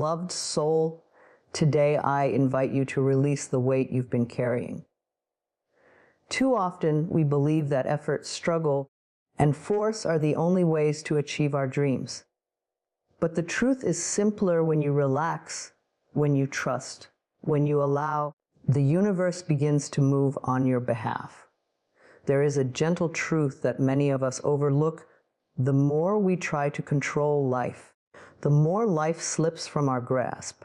beloved soul, today I invite you to release the weight you've been carrying. Too often, we believe that effort, struggle, and force are the only ways to achieve our dreams. But the truth is simpler when you relax, when you trust, when you allow. The universe begins to move on your behalf. There is a gentle truth that many of us overlook. The more we try to control life, the more life slips from our grasp.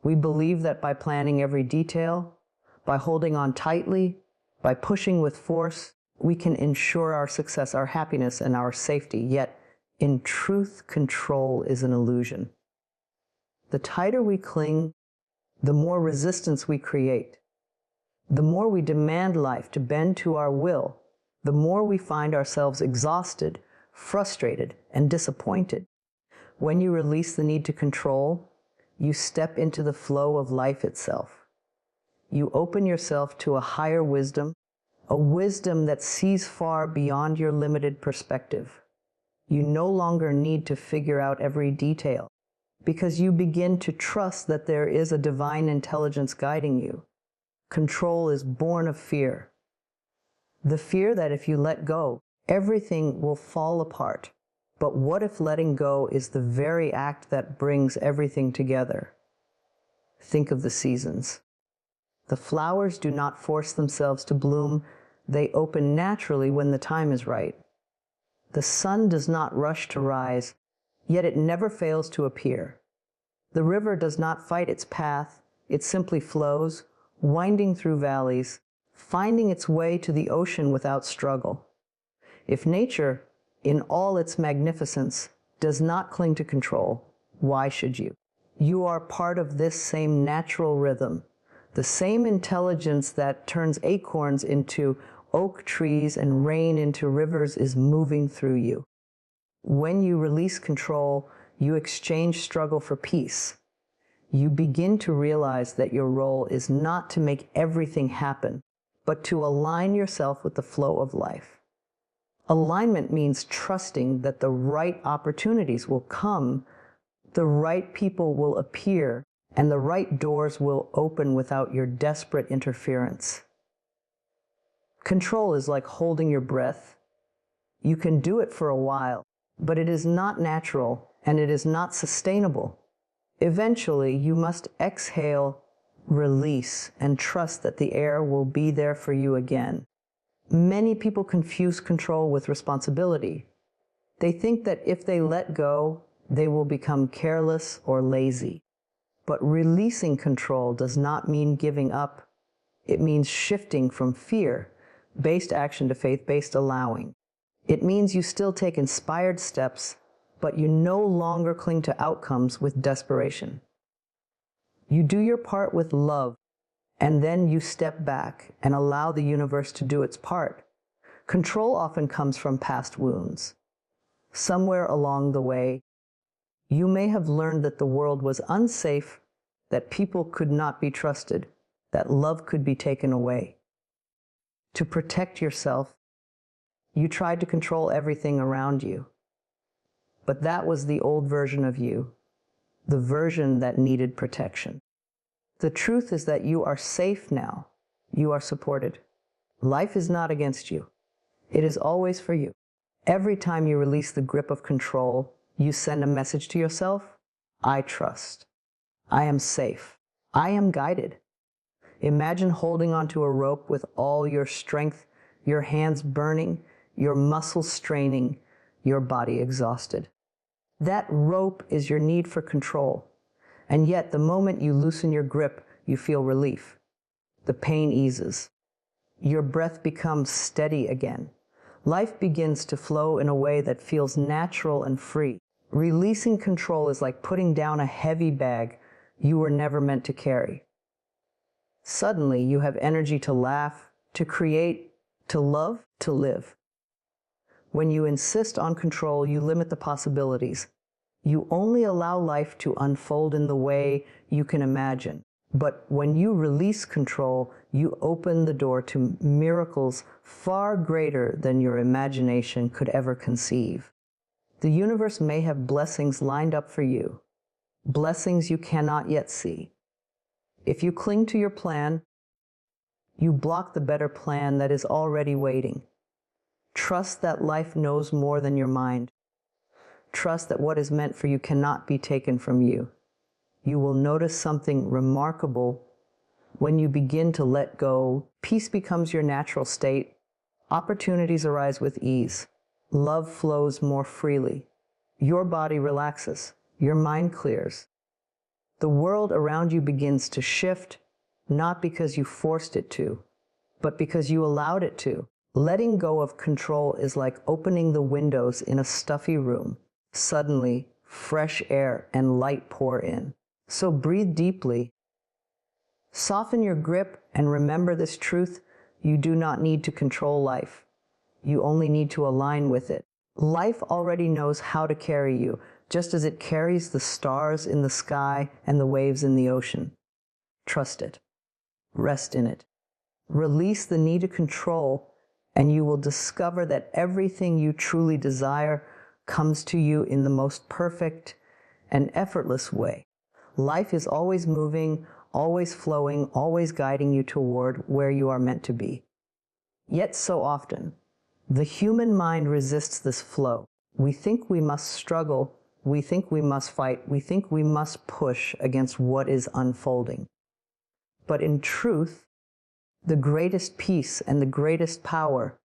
We believe that by planning every detail, by holding on tightly, by pushing with force, we can ensure our success, our happiness, and our safety. Yet, in truth, control is an illusion. The tighter we cling, the more resistance we create. The more we demand life to bend to our will, the more we find ourselves exhausted, frustrated, and disappointed. When you release the need to control, you step into the flow of life itself. You open yourself to a higher wisdom, a wisdom that sees far beyond your limited perspective. You no longer need to figure out every detail, because you begin to trust that there is a divine intelligence guiding you. Control is born of fear. The fear that if you let go, everything will fall apart. But what if letting go is the very act that brings everything together? Think of the seasons. The flowers do not force themselves to bloom. They open naturally when the time is right. The sun does not rush to rise, yet it never fails to appear. The river does not fight its path. It simply flows, winding through valleys, finding its way to the ocean without struggle. If nature, in all its magnificence, does not cling to control, why should you? You are part of this same natural rhythm, the same intelligence that turns acorns into oak trees and rain into rivers is moving through you. When you release control, you exchange struggle for peace. You begin to realize that your role is not to make everything happen, but to align yourself with the flow of life. Alignment means trusting that the right opportunities will come, the right people will appear, and the right doors will open without your desperate interference. Control is like holding your breath. You can do it for a while, but it is not natural and it is not sustainable. Eventually, you must exhale, release, and trust that the air will be there for you again. Many people confuse control with responsibility. They think that if they let go, they will become careless or lazy. But releasing control does not mean giving up. It means shifting from fear-based action to faith-based allowing. It means you still take inspired steps, but you no longer cling to outcomes with desperation. You do your part with love, and then you step back and allow the universe to do its part. Control often comes from past wounds. Somewhere along the way, you may have learned that the world was unsafe, that people could not be trusted, that love could be taken away. To protect yourself, you tried to control everything around you. But that was the old version of you, the version that needed protection. The truth is that you are safe now. You are supported. Life is not against you. It is always for you. Every time you release the grip of control, you send a message to yourself: I trust. I am safe. I am guided. Imagine holding onto a rope with all your strength, your hands burning, your muscles straining, your body exhausted. That rope is your need for control. And yet, the moment you loosen your grip, you feel relief. The pain eases. Your breath becomes steady again. Life begins to flow in a way that feels natural and free. Releasing control is like putting down a heavy bag you were never meant to carry. Suddenly, you have energy to laugh, to create, to love, to live. When you insist on control, you limit the possibilities. You only allow life to unfold in the way you can imagine. But when you release control, you open the door to miracles far greater than your imagination could ever conceive. The universe may have blessings lined up for you, blessings you cannot yet see. If you cling to your plan, you block the better plan that is already waiting. Trust that life knows more than your mind. Trust that what is meant for you cannot be taken from you. You will notice something remarkable when you begin to let go. Peace becomes your natural state. Opportunities arise with ease. Love flows more freely. Your body relaxes. Your mind clears. The world around you begins to shift, not because you forced it to, but because you allowed it to. Letting go of control is like opening the windows in a stuffy room. Suddenly, fresh air and light pour in. So breathe deeply. Soften your grip and remember this truth: you do not need to control life. You only need to align with it. Life already knows how to carry you, just as it carries the stars in the sky and the waves in the ocean. Trust it. Rest in it. Release the need to control, and you will discover that everything you truly desire comes to you in the most perfect and effortless way. Life is always moving, always flowing, always guiding you toward where you are meant to be. Yet so often, the human mind resists this flow. We think we must struggle, we think we must fight, we think we must push against what is unfolding. But in truth, the greatest peace and the greatest power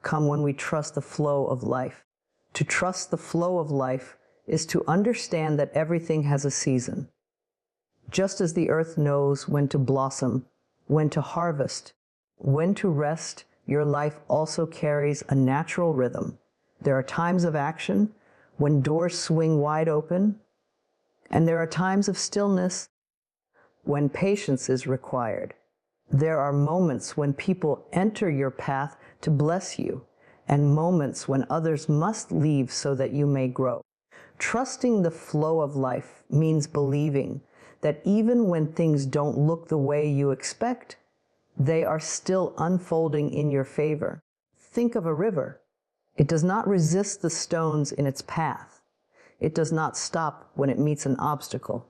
come when we trust the flow of life. To trust the flow of life is to understand that everything has a season. Just as the earth knows when to blossom, when to harvest, when to rest, your life also carries a natural rhythm. There are times of action when doors swing wide open, and there are times of stillness when patience is required. There are moments when people enter your path to bless you, and moments when others must leave so that you may grow. Trusting the flow of life means believing that even when things don't look the way you expect, they are still unfolding in your favor. Think of a river. It does not resist the stones in its path. It does not stop when it meets an obstacle.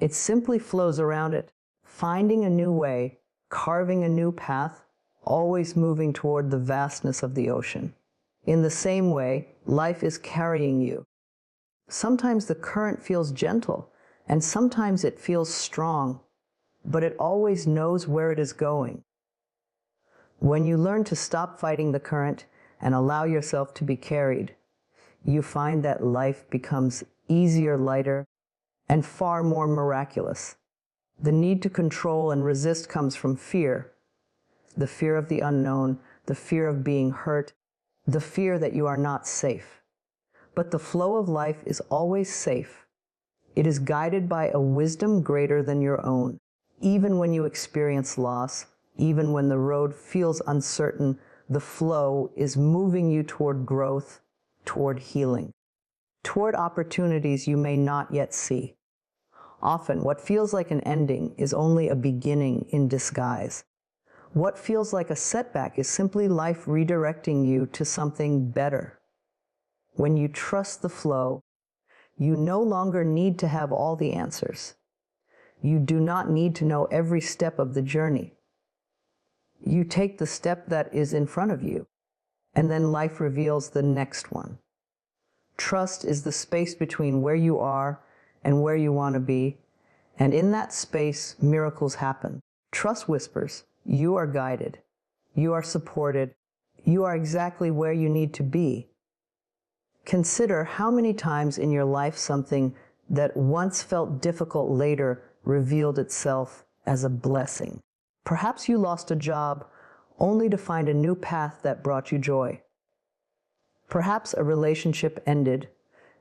It simply flows around it, finding a new way, carving a new path, always moving toward the vastness of the ocean. In the same way, life is carrying you. Sometimes the current feels gentle, and sometimes it feels strong, but it always knows where it is going. When you learn to stop fighting the current and allow yourself to be carried, you find that life becomes easier, lighter, and far more miraculous. The need to control and resist comes from fear. The fear of the unknown, the fear of being hurt, the fear that you are not safe. But the flow of life is always safe. It is guided by a wisdom greater than your own. Even when you experience loss, even when the road feels uncertain, the flow is moving you toward growth, toward healing, toward opportunities you may not yet see. Often, what feels like an ending is only a beginning in disguise. What feels like a setback is simply life redirecting you to something better. When you trust the flow, you no longer need to have all the answers. You do not need to know every step of the journey. You take the step that is in front of you, and then life reveals the next one. Trust is the space between where you are and where you want to be, and in that space, miracles happen. Trust whispers, you are guided, you are supported, you are exactly where you need to be. Consider how many times in your life something that once felt difficult later revealed itself as a blessing. Perhaps you lost a job only to find a new path that brought you joy. Perhaps a relationship ended,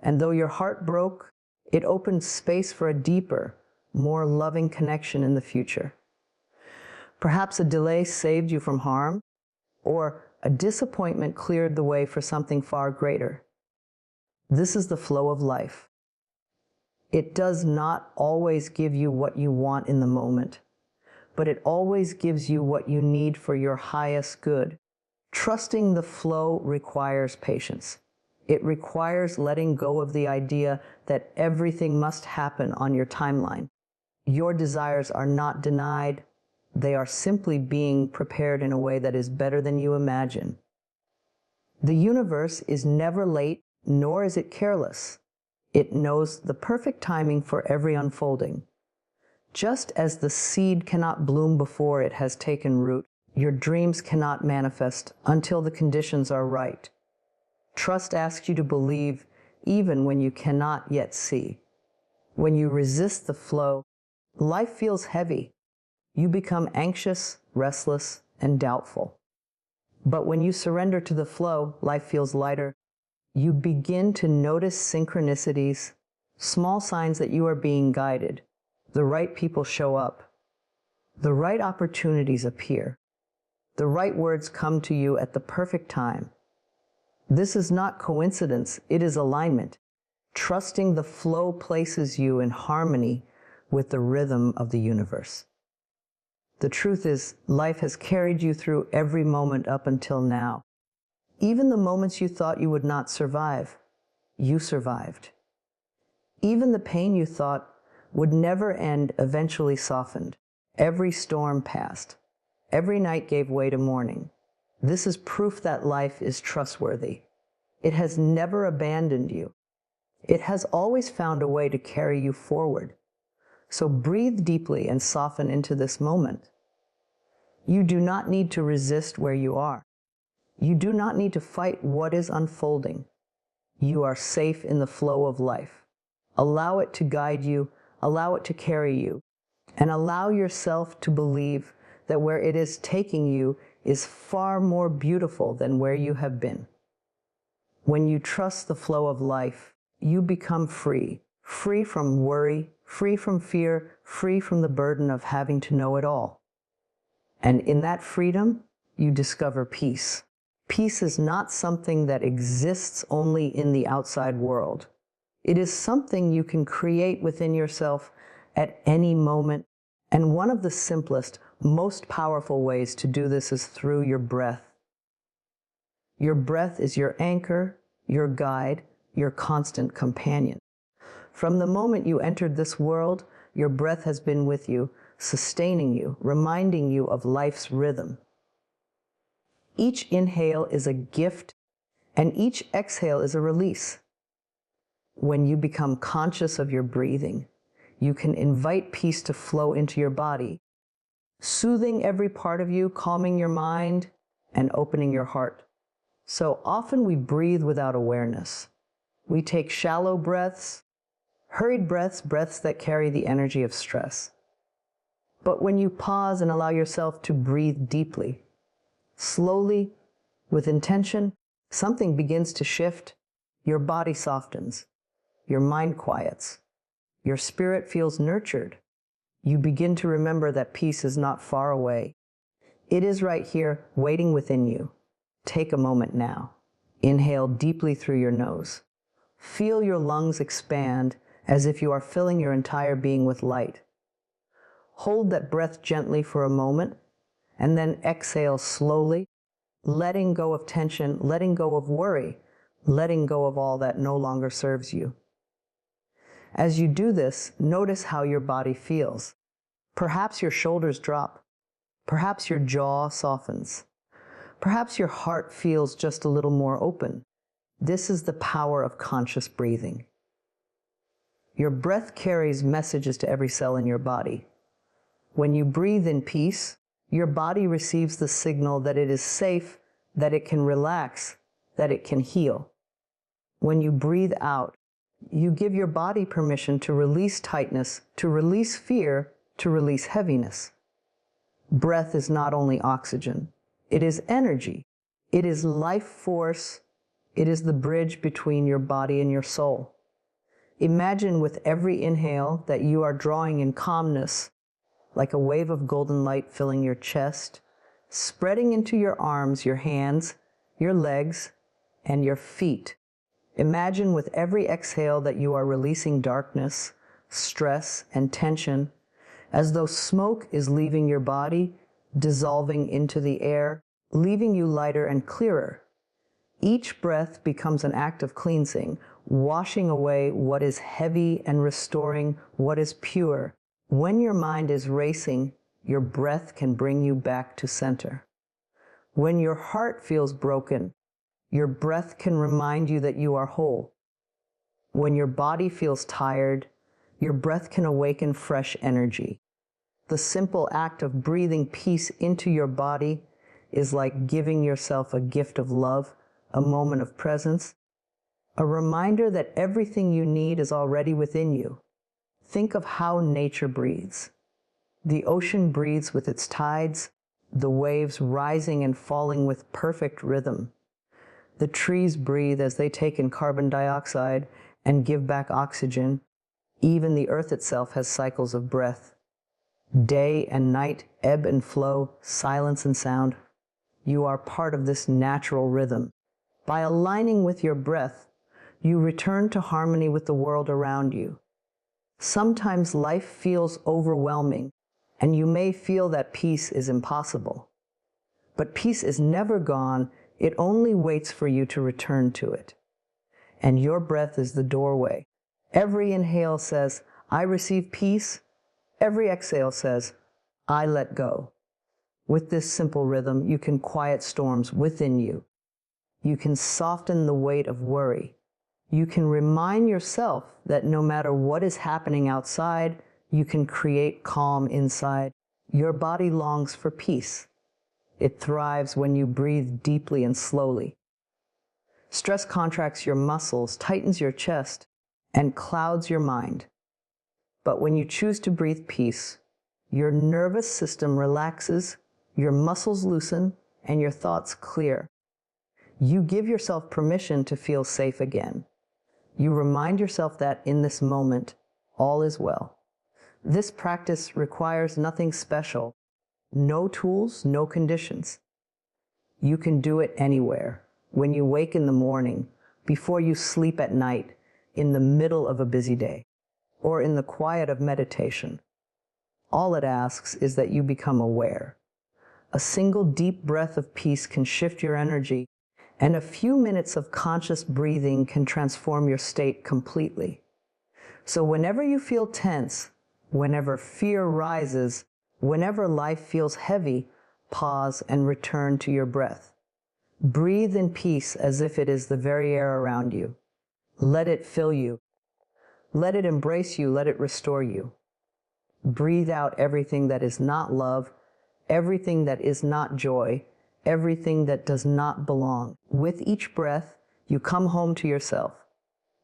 and though your heart broke, it opened space for a deeper, more loving connection in the future. Perhaps a delay saved you from harm, or a disappointment cleared the way for something far greater. This is the flow of life. It does not always give you what you want in the moment, but it always gives you what you need for your highest good. Trusting the flow requires patience. It requires letting go of the idea that everything must happen on your timeline. Your desires are not denied. They are simply being prepared in a way that is better than you imagine. The universe is never late, nor is it careless. It knows the perfect timing for every unfolding. Just as the seed cannot bloom before it has taken root, your dreams cannot manifest until the conditions are right. Trust asks you to believe even when you cannot yet see. When you resist the flow, life feels heavy. You become anxious, restless, and doubtful. But when you surrender to the flow, life feels lighter. You begin to notice synchronicities, small signs that you are being guided. The right people show up. The right opportunities appear. The right words come to you at the perfect time. This is not coincidence, it is alignment. Trusting the flow places you in harmony with the rhythm of the universe. The truth is, life has carried you through every moment up until now. Even the moments you thought you would not survive, you survived. Even the pain you thought would never end eventually softened. Every storm passed. Every night gave way to morning. This is proof that life is trustworthy. It has never abandoned you. It has always found a way to carry you forward. So breathe deeply and soften into this moment. You do not need to resist where you are. You do not need to fight what is unfolding. You are safe in the flow of life. Allow it to guide you, allow it to carry you, and allow yourself to believe that where it is taking you is far more beautiful than where you have been. When you trust the flow of life, you become free, free from worry, free from fear, free from the burden of having to know it all. And in that freedom, you discover peace. Peace is not something that exists only in the outside world. It is something you can create within yourself at any moment. And one of the simplest, most powerful ways to do this is through your breath. Your breath is your anchor, your guide, your constant companion. From the moment you entered this world, your breath has been with you, sustaining you, reminding you of life's rhythm. Each inhale is a gift, and each exhale is a release. When you become conscious of your breathing, you can invite peace to flow into your body, soothing every part of you, calming your mind, and opening your heart. So often we breathe without awareness. We take shallow breaths, hurried breaths, breaths that carry the energy of stress. But when you pause and allow yourself to breathe deeply, slowly, with intention, something begins to shift. Your body softens. Your mind quiets. Your spirit feels nurtured. You begin to remember that peace is not far away. It is right here, waiting within you. Take a moment now. Inhale deeply through your nose. Feel your lungs expand as if you are filling your entire being with light. Hold that breath gently for a moment, and then exhale slowly, letting go of tension, letting go of worry, letting go of all that no longer serves you. As you do this, notice how your body feels. Perhaps your shoulders drop. Perhaps your jaw softens. Perhaps your heart feels just a little more open. This is the power of conscious breathing. Your breath carries messages to every cell in your body. When you breathe in peace, your body receives the signal that it is safe, that it can relax, that it can heal. When you breathe out, you give your body permission to release tightness, to release fear, to release heaviness. Breath is not only oxygen, it is energy. It is life force. It is the bridge between your body and your soul. Imagine with every inhale that you are drawing in calmness, like a wave of golden light filling your chest, spreading into your arms, your hands, your legs, and your feet. Imagine with every exhale that you are releasing darkness, stress, and tension, as though smoke is leaving your body, dissolving into the air, leaving you lighter and clearer. Each breath becomes an act of cleansing, washing away what is heavy and restoring what is pure. When your mind is racing, your breath can bring you back to center. When your heart feels broken, your breath can remind you that you are whole. When your body feels tired, your breath can awaken fresh energy. The simple act of breathing peace into your body is like giving yourself a gift of love, a moment of presence, a reminder that everything you need is already within you. Think of how nature breathes. The ocean breathes with its tides, the waves rising and falling with perfect rhythm. The trees breathe as they take in carbon dioxide and give back oxygen. Even the earth itself has cycles of breath. Day and night, ebb and flow, silence and sound. You are part of this natural rhythm. By aligning with your breath, you return to harmony with the world around you. Sometimes life feels overwhelming, and you may feel that peace is impossible. But peace is never gone, it only waits for you to return to it. And your breath is the doorway. Every inhale says, I receive peace. Every exhale says, I let go. With this simple rhythm, you can quiet storms within you. You can soften the weight of worry. You can remind yourself that no matter what is happening outside, you can create calm inside. Your body longs for peace. It thrives when you breathe deeply and slowly. Stress contracts your muscles, tightens your chest, and clouds your mind. But when you choose to breathe peace, your nervous system relaxes, your muscles loosen, and your thoughts clear. You give yourself permission to feel safe again. You remind yourself that in this moment, all is well. This practice requires nothing special, no tools, no conditions. You can do it anywhere, when you wake in the morning, before you sleep at night, in the middle of a busy day, or in the quiet of meditation. All it asks is that you become aware. A single deep breath of peace can shift your energy, and a few minutes of conscious breathing can transform your state completely. So whenever you feel tense, whenever fear rises, whenever life feels heavy, pause and return to your breath. Breathe in peace as if it is the very air around you. Let it fill you. Let it embrace you. Let it restore you. Breathe out everything that is not love, everything that is not joy, everything that does not belong. With each breath, you come home to yourself.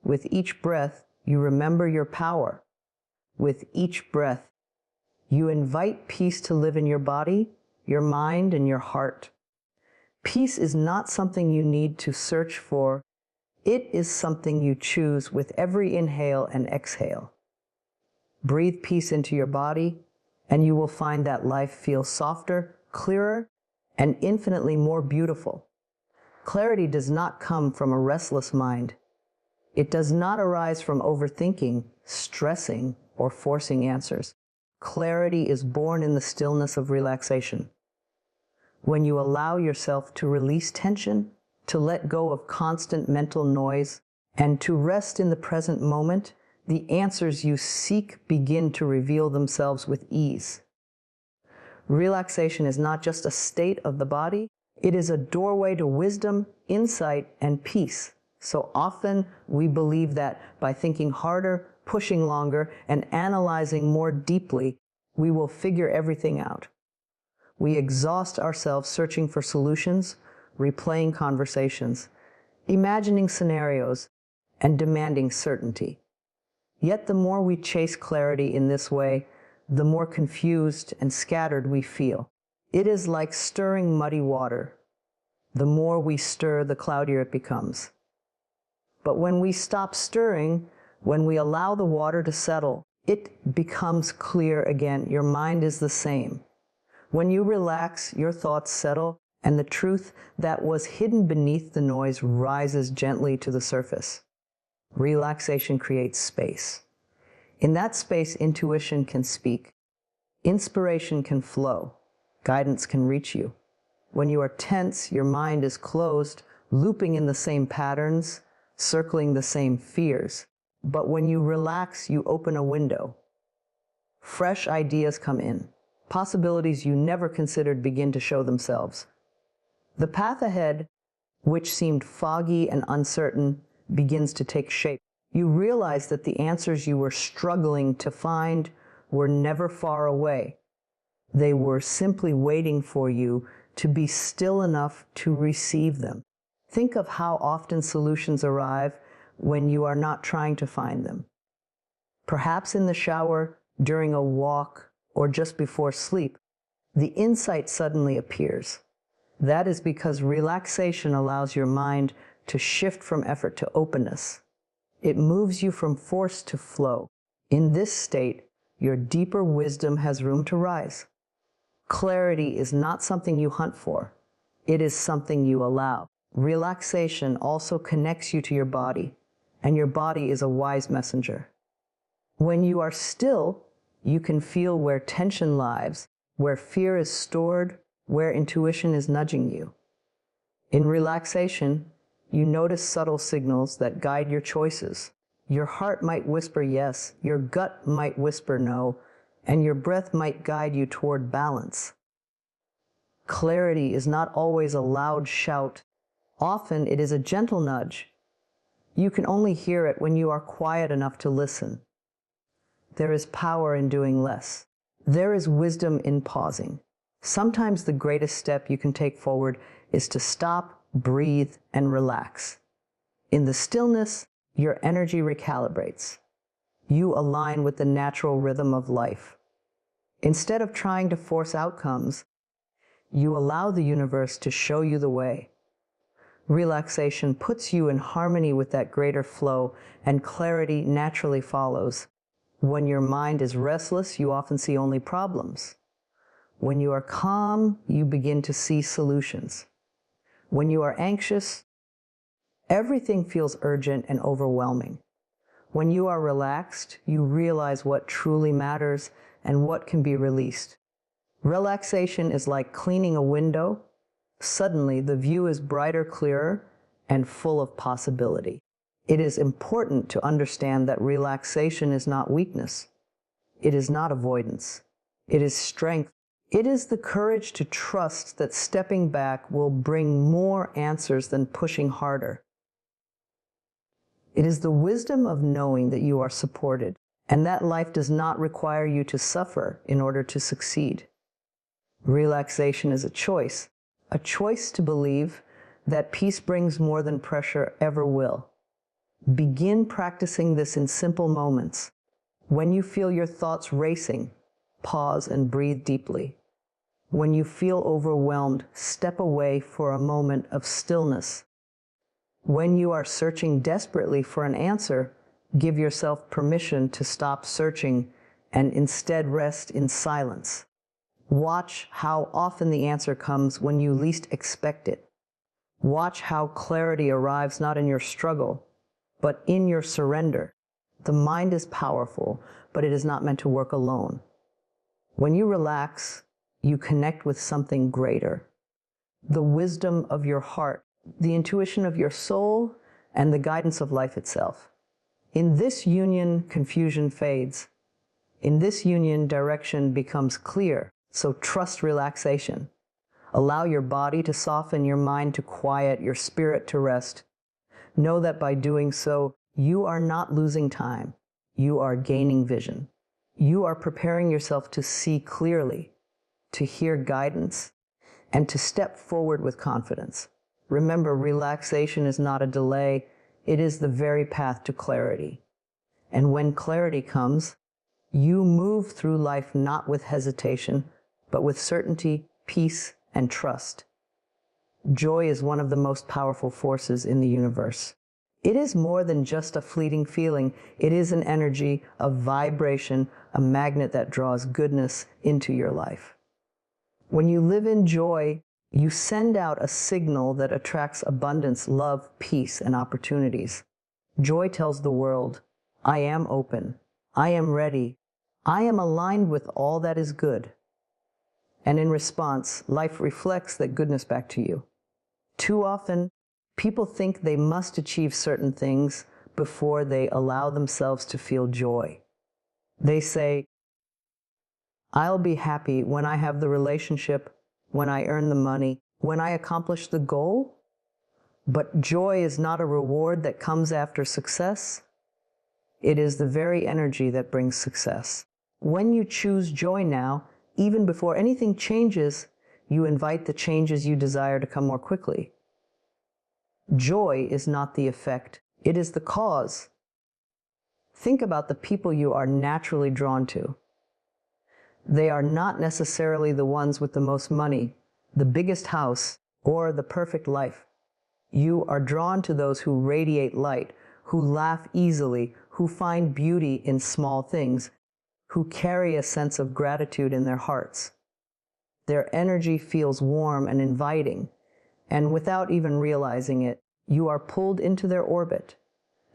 With each breath, you remember your power. With each breath, you invite peace to live in your body, your mind, and your heart. Peace is not something you need to search for. It is something you choose with every inhale and exhale. Breathe peace into your body, and you will find that life feels softer, clearer, and infinitely more beautiful. Clarity does not come from a restless mind. It does not arise from overthinking, stressing, or forcing answers. Clarity is born in the stillness of relaxation. When you allow yourself to release tension, to let go of constant mental noise, and to rest in the present moment, the answers you seek begin to reveal themselves with ease. Relaxation is not just a state of the body, it is a doorway to wisdom, insight, and peace. So often we believe that by thinking harder, pushing longer, and analyzing more deeply, we will figure everything out. We exhaust ourselves searching for solutions, replaying conversations, imagining scenarios, and demanding certainty. Yet the more we chase clarity in this way, the more confused and scattered we feel. It is like stirring muddy water. The more we stir, the cloudier it becomes. But when we stop stirring, when we allow the water to settle, it becomes clear again. Your mind is the same. When you relax, your thoughts settle, and the truth that was hidden beneath the noise rises gently to the surface. Relaxation creates space. In that space, intuition can speak. Inspiration can flow. Guidance can reach you. When you are tense, your mind is closed. looping in the same patterns, circling the same fears. But when you relax, you open a window. Fresh ideas come in. Possibilities you never considered begin to show themselves. The path ahead, which seemed foggy and uncertain, begins to take shape. You realize that the answers you were struggling to find were never far away. They were simply waiting for you to be still enough to receive them. Think of how often solutions arrive when you are not trying to find them. Perhaps in the shower, during a walk, or just before sleep, the insight suddenly appears. That is because relaxation allows your mind to shift from effort to openness. It moves you from force to flow. In this state, your deeper wisdom has room to rise. Clarity is not something you hunt for. It is something you allow. Relaxation also connects you to your body, and your body is a wise messenger. When you are still, you can feel where tension lies, where fear is stored, where intuition is nudging you. In relaxation, you notice subtle signals that guide your choices. Your heart might whisper yes, your gut might whisper no, and your breath might guide you toward balance. Clarity is not always a loud shout. Often it is a gentle nudge. You can only hear it when you are quiet enough to listen. There is power in doing less. There is wisdom in pausing. Sometimes the greatest step you can take forward is to stop, breathe, and relax. In the stillness, your energy recalibrates. You align with the natural rhythm of life. Instead of trying to force outcomes, you allow the universe to show you the way. Relaxation puts you in harmony with that greater flow, and clarity naturally follows. When your mind is restless, you often see only problems. When you are calm, you begin to see solutions. When you are anxious, everything feels urgent and overwhelming. When you are relaxed, you realize what truly matters and what can be released. Relaxation is like cleaning a window. Suddenly, the view is brighter, clearer, and full of possibility. It is important to understand that relaxation is not weakness. It is not avoidance. It is strength. It is the courage to trust that stepping back will bring more answers than pushing harder. It is the wisdom of knowing that you are supported, and that life does not require you to suffer in order to succeed. Relaxation is a choice to believe that peace brings more than pressure ever will. Begin practicing this in simple moments. When you feel your thoughts racing, pause and breathe deeply. When you feel overwhelmed, step away for a moment of stillness. When you are searching desperately for an answer, give yourself permission to stop searching and instead rest in silence. Watch how often the answer comes when you least expect it. Watch how clarity arrives not in your struggle, but in your surrender. The mind is powerful, but it is not meant to work alone. When you relax, you connect with something greater. The wisdom of your heart, the intuition of your soul, and the guidance of life itself. In this union, confusion fades. In this union, direction becomes clear. So trust relaxation. Allow your body to soften, your mind to quiet, your spirit to rest. Know that by doing so, you are not losing time. You are gaining vision. You are preparing yourself to see clearly, to hear guidance, and to step forward with confidence. Remember, relaxation is not a delay. It is the very path to clarity. And when clarity comes, you move through life not with hesitation, but with certainty, peace, and trust. Joy is one of the most powerful forces in the universe. It is more than just a fleeting feeling. It is an energy, a vibration, a magnet that draws goodness into your life. When you live in joy, you send out a signal that attracts abundance, love, peace, and opportunities. Joy tells the world, I am open. I am ready. I am aligned with all that is good. And in response, life reflects that goodness back to you. Too often, People think they must achieve certain things before they allow themselves to feel joy. They say, I'll be happy when I have the relationship, when I earn the money, when I accomplish the goal. But joy is not a reward that comes after success. It is the very energy that brings success. When you choose joy now, even before anything changes, you invite the changes you desire to come more quickly. Joy is not the effect, it is the cause. Think about the people you are naturally drawn to. They are not necessarily the ones with the most money, the biggest house, or the perfect life. You are drawn to those who radiate light, who laugh easily, who find beauty in small things, who carry a sense of gratitude in their hearts. Their energy feels warm and inviting, and without even realizing it, you are pulled into their orbit.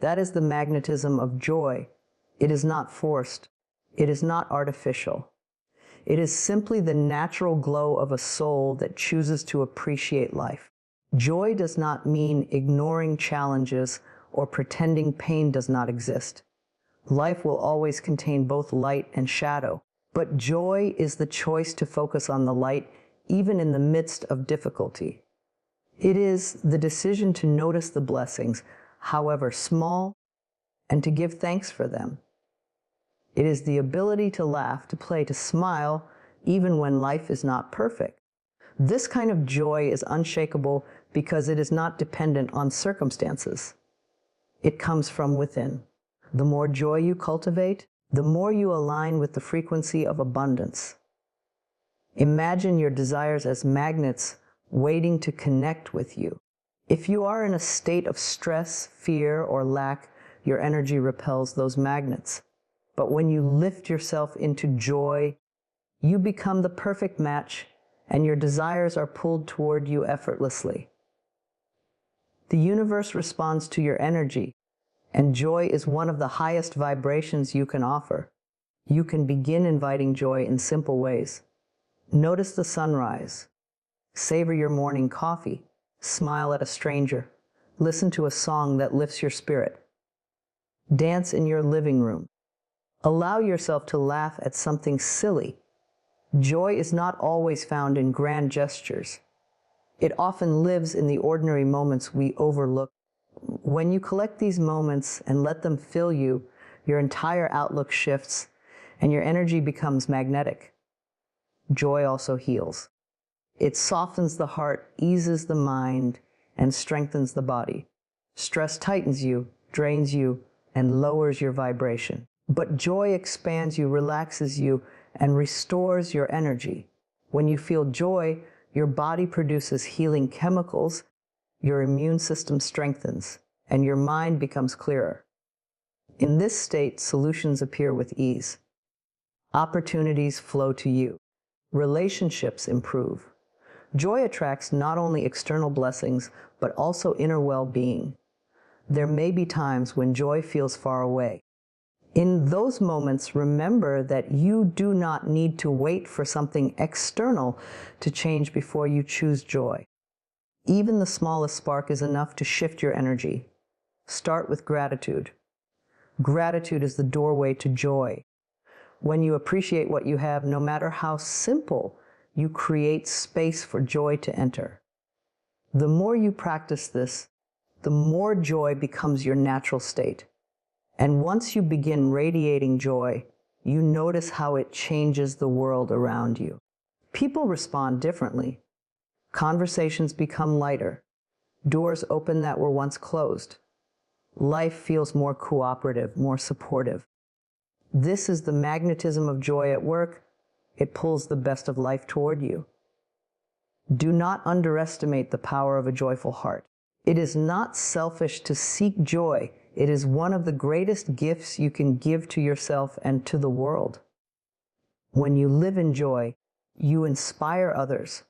That is the magnetism of joy. It is not forced. It is not artificial. It is simply the natural glow of a soul that chooses to appreciate life. Joy does not mean ignoring challenges or pretending pain does not exist. Life will always contain both light and shadow, but joy is the choice to focus on the light even in the midst of difficulty. It is the decision to notice the blessings, however small, and to give thanks for them. It is the ability to laugh, to play, to smile, even when life is not perfect. This kind of joy is unshakable because it is not dependent on circumstances. It comes from within. The more joy you cultivate, the more you align with the frequency of abundance. Imagine your desires as magnets waiting to connect with you. If you are in a state of stress, fear, or lack, your energy repels those magnets. But when you lift yourself into joy, you become the perfect match, and your desires are pulled toward you effortlessly. The universe responds to your energy, and joy is one of the highest vibrations you can offer. You can begin inviting joy in simple ways. Notice the sunrise. Savor your morning coffee. Smile at a stranger. Listen to a song that lifts your spirit. Dance in your living room. Allow yourself to laugh at something silly. Joy is not always found in grand gestures. It often lives in the ordinary moments we overlook. When you collect these moments and let them fill you, your entire outlook shifts and your energy becomes magnetic. Joy also heals. It softens the heart, eases the mind, and strengthens the body. Stress tightens you, drains you, and lowers your vibration. But joy expands you, relaxes you, and restores your energy. When you feel joy, your body produces healing chemicals, your immune system strengthens, and your mind becomes clearer. In this state, solutions appear with ease. Opportunities flow to you. Relationships improve. Joy attracts not only external blessings, but also inner well-being. There may be times when joy feels far away. In those moments, remember that you do not need to wait for something external to change before you choose joy. Even the smallest spark is enough to shift your energy. Start with gratitude. Gratitude is the doorway to joy. When you appreciate what you have, no matter how simple, you create space for joy to enter. The more you practice this, the more joy becomes your natural state. And once you begin radiating joy, you notice how it changes the world around you. People respond differently. Conversations become lighter. Doors open that were once closed. Life feels more cooperative, more supportive. This is the magnetism of joy at work. It pulls the best of life toward you. Do not underestimate the power of a joyful heart. It is not selfish to seek joy. It is one of the greatest gifts you can give to yourself and to the world. When you live in joy, you inspire others.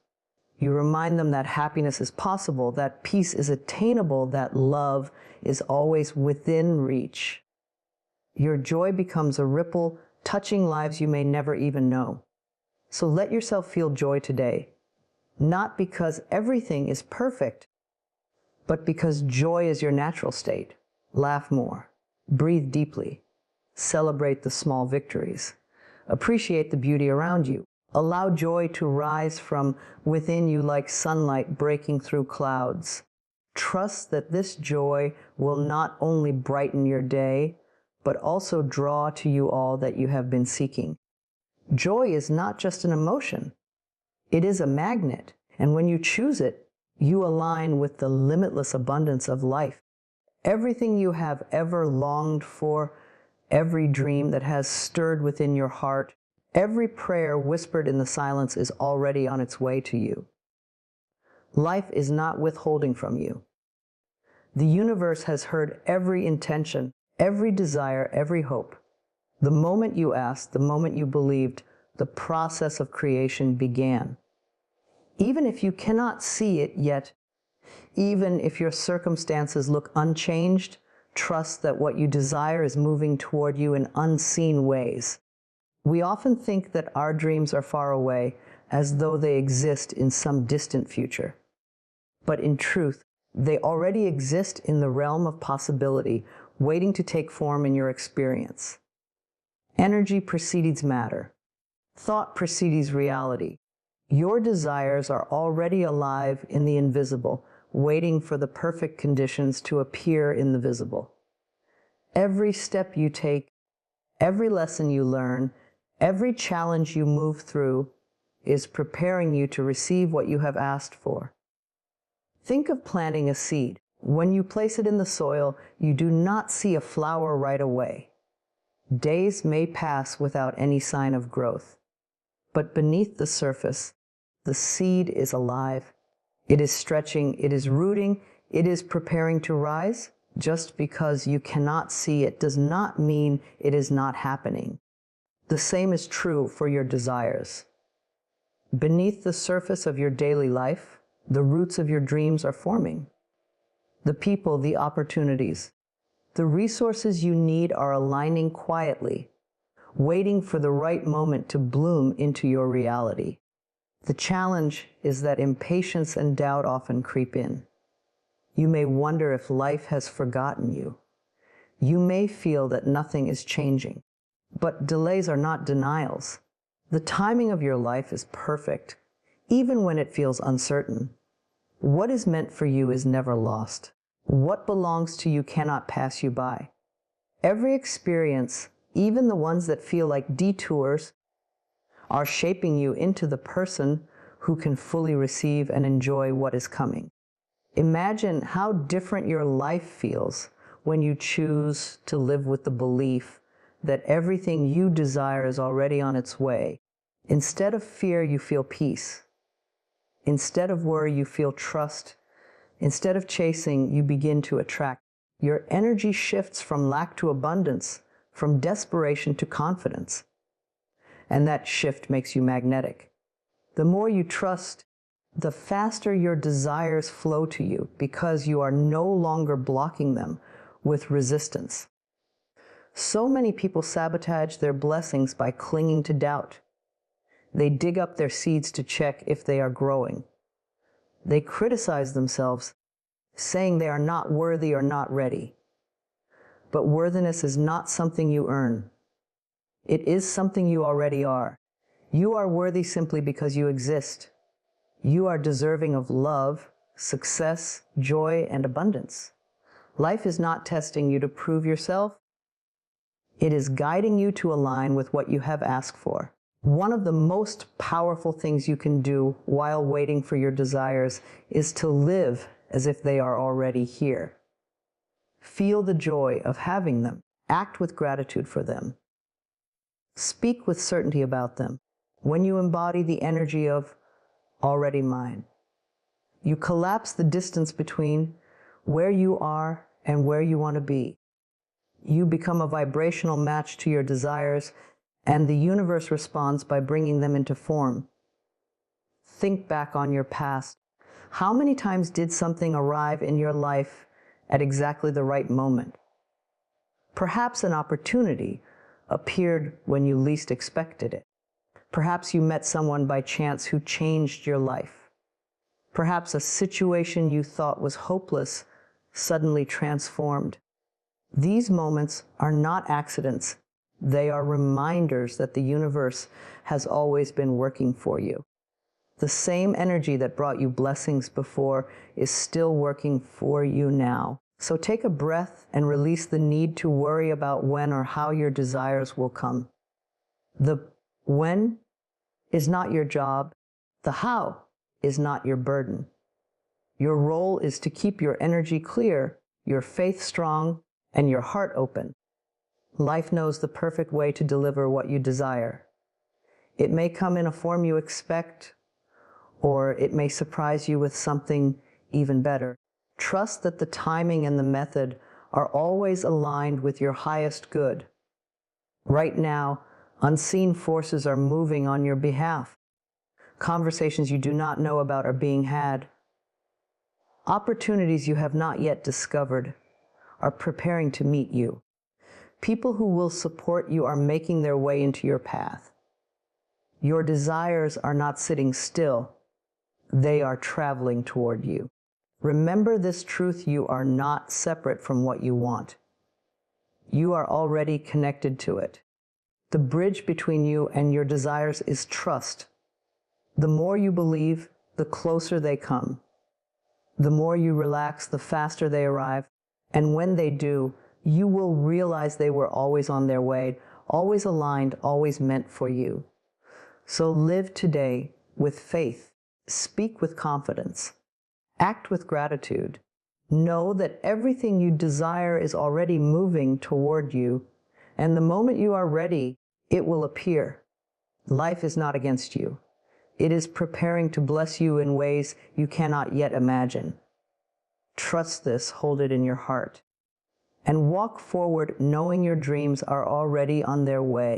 You remind them that happiness is possible, that peace is attainable, that love is always within reach. Your joy becomes a ripple, touching lives you may never even know. So let yourself feel joy today, not because everything is perfect, but because joy is your natural state. Laugh more. Breathe deeply. Celebrate the small victories. Appreciate the beauty around you. Allow joy to rise from within you like sunlight breaking through clouds. Trust that this joy will not only brighten your day, but also draw to you all that you have been seeking. Joy is not just an emotion. It is a magnet, and when you choose it, you align with the limitless abundance of life. Everything you have ever longed for, every dream that has stirred within your heart, every prayer whispered in the silence is already on its way to you. Life is not withholding from you. The universe has heard every intention, every desire, every hope. The moment you asked, the moment you believed, the process of creation began. Even if you cannot see it yet, even if your circumstances look unchanged, trust that what you desire is moving toward you in unseen ways. We often think that our dreams are far away, as though they exist in some distant future. But in truth, they already exist in the realm of possibility, waiting to take form in your experience. Energy precedes matter. Thought precedes reality. Your desires are already alive in the invisible, waiting for the perfect conditions to appear in the visible. Every step you take, every lesson you learn, every challenge you move through is preparing you to receive what you have asked for. Think of planting a seed. When you place it in the soil, you do not see a flower right away. Days may pass without any sign of growth. But beneath the surface, the seed is alive. It is stretching, it is rooting, it is preparing to rise. Just because you cannot see it does not mean it is not happening. The same is true for your desires. Beneath the surface of your daily life, the roots of your dreams are forming. The people, the opportunities, the resources you need are aligning quietly, waiting for the right moment to bloom into your reality. The challenge is that impatience and doubt often creep in. You may wonder if life has forgotten you. You may feel that nothing is changing. But delays are not denials. The timing of your life is perfect, even when it feels uncertain. What is meant for you is never lost. What belongs to you cannot pass you by. Every experience, even the ones that feel like detours, are shaping you into the person who can fully receive and enjoy what is coming. Imagine how different your life feels when you choose to live with the belief that everything you desire is already on its way. Instead of fear, you feel peace. Instead of worry, you feel trust. Instead of chasing, you begin to attract. Your energy shifts from lack to abundance, from desperation to confidence. And that shift makes you magnetic. The more you trust, the faster your desires flow to you because you are no longer blocking them with resistance. So many people sabotage their blessings by clinging to doubt. They dig up their seeds to check if they are growing. They criticize themselves, saying they are not worthy or not ready. But worthiness is not something you earn. It is something you already are. You are worthy simply because you exist. You are deserving of love, success, joy, and abundance. Life is not testing you to prove yourself. It is guiding you to align with what you have asked for. One of the most powerful things you can do while waiting for your desires is to live as if they are already here. Feel the joy of having them. Act with gratitude for them. Speak with certainty about them. When you embody the energy of already mine, you collapse the distance between where you are and where you want to be. You become a vibrational match to your desires, and the universe responds by bringing them into form. Think back on your past. How many times did something arrive in your life at exactly the right moment? Perhaps an opportunity appeared when you least expected it. Perhaps you met someone by chance who changed your life. Perhaps a situation you thought was hopeless suddenly transformed. These moments are not accidents. They are reminders that the universe has always been working for you. The same energy that brought you blessings before is still working for you now. So take a breath and release the need to worry about when or how your desires will come. The when is not your job. The how is not your burden. Your role is to keep your energy clear, your faith strong, and your heart open. Life knows the perfect way to deliver what you desire. It may come in a form you expect, or it may surprise you with something even better. Trust that the timing and the method are always aligned with your highest good. Right now, unseen forces are moving on your behalf. Conversations you do not know about are being had. Opportunities you have not yet discovered are preparing to meet you. People who will support you are making their way into your path. Your desires are not sitting still. They are traveling toward you. Remember this truth: you are not separate from what you want. You are already connected to it. The bridge between you and your desires is trust. The more you believe, the closer they come. The more you relax, the faster they arrive. And when they do, you will realize they were always on their way, always aligned, always meant for you. So live today with faith. Speak with confidence. Act with gratitude. Know that everything you desire is already moving toward you, and the moment you are ready, it will appear. Life is not against you. It is preparing to bless you in ways you cannot yet imagine. Trust this, hold it in your heart, and walk forward knowing your dreams are already on their way.